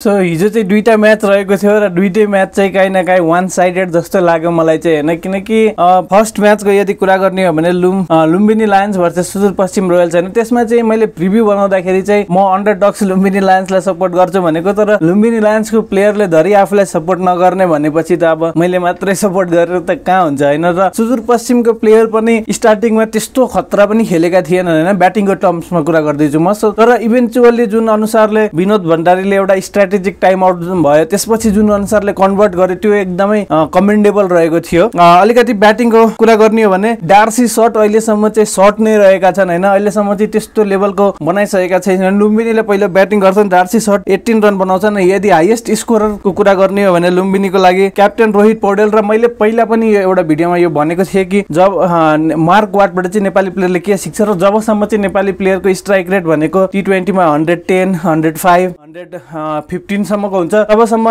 So हिजो चाहिँ दुईटा म्याच रहेको थियो र दुईटै म्याच चाहिँ काहीँ न काहीँ वान साइडेड जस्तो लाग्यो मलाई चाहिँ हैन, किनकि फर्स्ट म्याचको यदि कुरा गर्ने हो भने Lumbini Lions versus Sudurpaschim Royals हैन, त्यसमा चाहिँ मैले प्रिभ्यू बनाउँदाखेरि चाहिँ म अन्डरडग्स लुम्बिनी लायन्सलाई सपोर्ट गर्छु भनेको, तर लुम्बिनी लायन्सको प्लेयरले धरि आफूलाई सपोर्ट नगर्ने भनेपछि त अब मैले मात्रै सपोर्ट गरेर त कहाँ हुन्छ हैन। र सुदूरपश्चिमको प्लेयर पनि स्टार्टिङमा त्यस्तो खतरा पनि खेलेका थिएनन् हैन, ब्याटिङको टर्म्समा कुरा गर्दैछु म। तर इभेन्चुअली जुन अनुसारले विनोद भण्डारीले एउटा स्ट्राटेजिक टाइम आउट भयो, त्यसपछि जुन अनुसारले कन्भर्ट गरे त्यो एकदमै कमेन्डेबल रहेको थियो। अलिकति ब्याटिङको कुरा गर्ने हो भने डार्सी शट अहिलेसम्म चाहिँ शट नै रहेका छन् हैन, अहिलेसम्म चाहिँ त्यस्तो लेभलको बनाइसकेका छैनन्। लुम्बिनीले पहिलो ब्याटिङ गर्छन्, डार्सी शट 18 रन बनाउँछन्। यदि हाइएस्ट स्कोररको कुरा गर्ने हो भने लुम्बिनीको लागि क्याप्टेन रोहित पौडेल, र मैले पहिला पनि एउटा भिडियोमा यो भनेको थिएँ कि जब मार्क वाटबाट चाहिँ नेपाली प्लेयरले के सिक्छ र जबसम्म चाहिँ नेपाली प्लेयरको स्ट्राइक रेट भनेको T20 मा 110, 105, 115 सम्मको हुन्छ, तबसम्म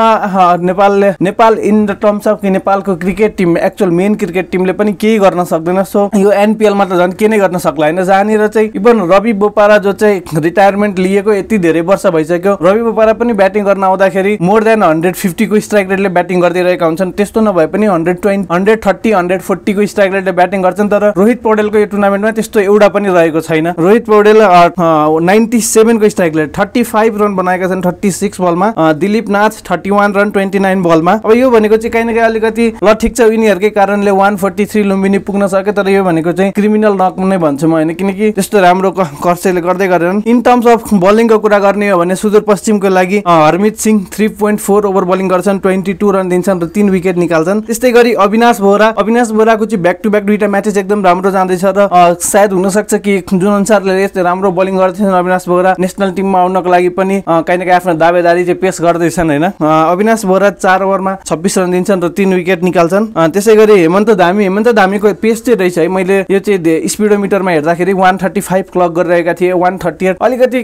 Nepal in the terms of नेपालको cricket team, actual men cricket टिमले पनि केही गर्न सक्दैन। सो यो NPL मा त झन् के नै गर्न सक्ला हैन। जहाँनिर चाहिँ इभन रवि बोपारा जो चाहिँ रिटायरमेन्ट लिएको यति धेरै वर्ष भइसक्यो, रवि बोपारा पनि ब्याटिङ गर्न आउँदाखेरि मोर देन 150 को स्ट्राइक रेटले ब्याटिङ गरिरहेका हुन्छन्। त्यस्तो नभए पनि 120, 130, 140 को स्ट्राइक रेटले ब्याटिङ गर्छन्। तर रोहित पौडेलको यो टुर्नामेन्टमा त्यस्तो एउटा पनि रहेको छैन। रोहित पौडेल 97 को स्ट्राइक रेट, 35 रन बनाएका छन् 36 बलमा। दिलीप नाथ 31 रन 29 बलमा। अब यो भनेको चाहिँ काहीँ न काहीँ अलिकति ल ठिक छ, यिनीहरूकै कारणले 143 लुम्बिनी पुग्न सक्यो, तर यो भनेको चाहिँ क्रिमिनल नक नै भन्छु म हैन, किनकि त्यस्तो राम्रो खर्चले गर्दै गरेनन्। इन टर्म्स अफ बलिङको कुरा गर्ने हो भने सुदूरपश्चिमको लागि हरमित सिंह 3.4 ओभर बलिङ गर्छन्, 22 रन दिन्छन् र 3 विकेट निकाल्छन्। त्यस्तै गरी अविनाश बोहराको चाहिँ ब्याक टु ब्याक दुईटा म्याचेस एकदम राम्रो जाँदैछ र सायद हुन सक्छ कि जुन अनुसारले राम्रो बलिङ गर्दैछन् अविनाश बोहरा, नेसनल टिममा आउनको लागि पनि काहीँ न काहीँ आफ्नो दावेदारी चाहिँ पेश गर्दैछन् हैन। अविनाश बोहरा 4 ओभरमा 26 रन दिन्छन् र 3 विकेट निकाल्छन्। त्यसै गरी हेमन्त धामीको पेस चाहिँ रहेछ है, मैले यो चाहिँ स्पिडोमिटरमा हेर्दाखेरि 135 क्लक गरिरहेका थिए, 138। अलिकति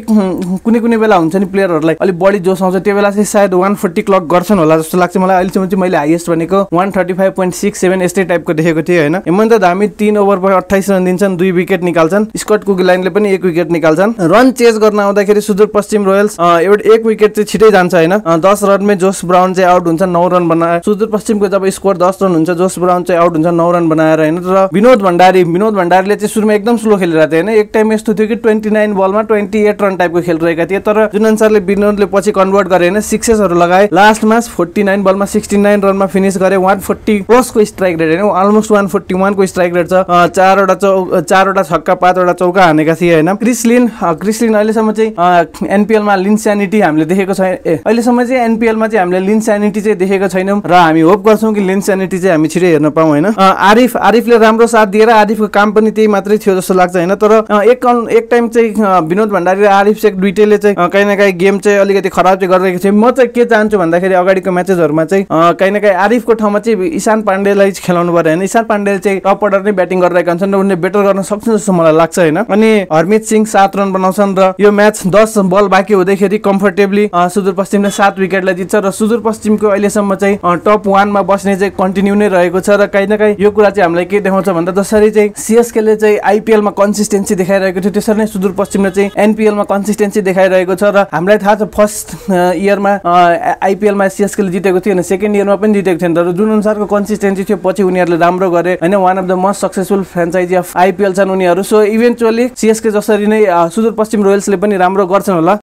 कुनै बेला हुन्छ नि प्लेयरहरूलाई अलिक बढी जोस आउँछ, त्यो बेला चाहिँ सायद 140 क्लक गर्छन् होला जस्तो लाग्छ मलाई। अहिलेसम्म चाहिँ मैले हाइएस्ट भनेको 135.67 यस्तै टाइपको देखेको थिएँ हैन। हेमन्त धामी 3 ओभरमा 28 रन दिन्छन्, 2 विकेट निकाल्छन्। स्कट कुगलाइनले पनि 1 विकेट निकाल्छन्। रन चेज गर्न आउँदाखेरि सुदूरपश्चिम रोयल्स एउटा 1 विकेट चाहिँ छिटै जान्छ हैन। 10 रनमै जोस ब्राउन चाहिँ आउट हुन्छ, 9 रन बनाएर। सुदूरपश्चिमको जब स्कोर 10 रन हुन्छ, जोस ब्राउन चाहिँ आउट हुन्छ 9 रन बनाएर हैन। र विनोद भण्डारीले चाहिँ सुरुमा एकदम स्लो खेलिरहेको थियो हैन। एक टाइम यस्तो थियो कि 29 बलमा 28 रन टाइपको खेलिरहेका थिए, तर जुन अनुसारले विनोदले पछि कन्भर्ट गरे हैन, सिक्सेसहरु लगाए। लास्टमा 49 बलमा 69 रनमा फिनिश गरे, 140 प्लस को स्ट्राइक रेट हैन, अलमोस्ट 141 को स्ट्राइक रेट छ। 4वटा छक्का 5वटा चौका हानेका थिए हैन। क्रिस्लिन अहिलेसम्म चाहिँ NPL मा लिन्स्यानिटी हामीले देखेको छैन। अहिलेसम्म चाहिँ NPL मा चाहिँ हामीले लिन्स्यानिटी चाहिँ देखेको छैनौं र हामी होप गर्छौं कि लिन्स्यानिटी चाहिँ हामी छिटै हेर्न पाऊँ हैन। आरिफले राम्रो साथ दिएर आरिफको काम पनि त्यही मात्रै थियो जस्तो लाग्छ हैन। तर एक टाइम चाहिँ विनोद भण्डारी र आरिफ चाहिँ दुईटैले चाहिँ काहीँ न काहीँ गेम चाहिँ अलिकति खराब चाहिँ गरिरहेको थियो। म चाहिँ के चाहन्छु भन्दाखेरि अगाडिको म्याचेसहरुमा चाहिँ काहीँ न काहीँ आरिफको ठाउँमा चाहिँ ईशान पाण्डेलाई खेलाउनु पर्यो हैन। ईशान पाण्डेले चाहिँ टप अर्डर नै ब्याटिङ गरिरहेका हुन्छन् र उनले बेटर गर्न सक्छन् जस्तो मलाई लाग्छ हैन। अनि हरमित सिंह 7 रन बनाउँछन् र यो म्याच 10 बल बाँकी हुँदैखेरि कम्फर्टेबली सुदूरपश्चिमले 7 विकेटलाई जित्छ र सुदूरपश्चिमको अहिलेसम्म चाहिँ टप 1 मा बस्ने चाहिँ कन्टिन्यू नै रहेको छ। र काहीँ न काहीँ यो कुरा चाहिँ हामीलाई के देखाउँछ भन्दा जसरी चाहिँ CSK ले चाहिँ IPL मा कन्सिस्टेन्सी देखाइरहेको थियो, त्यसरी नै सुदूरपश्चिमले चाहिँ NPL मा कन्सिस्टेन्सी देखाइरहेको छ। र हामीलाई थाहा छ फर्स्ट इयरमा IPL मा CSK ले जितेको थियो, सेकेन्ड इयरमा पनि जितेको थियो, तर जुन अनुसारको कन्सिस्टेन्सी थियो पछि उनीहरूले राम्रो गरे हैन। One of the most successful franchise of IPL छन् उनीहरू। सो इभेन्चुअली CSK जसरी नै सुदूरपश्चिम रोयल्सले पनि राम्रो गर्छन् होला।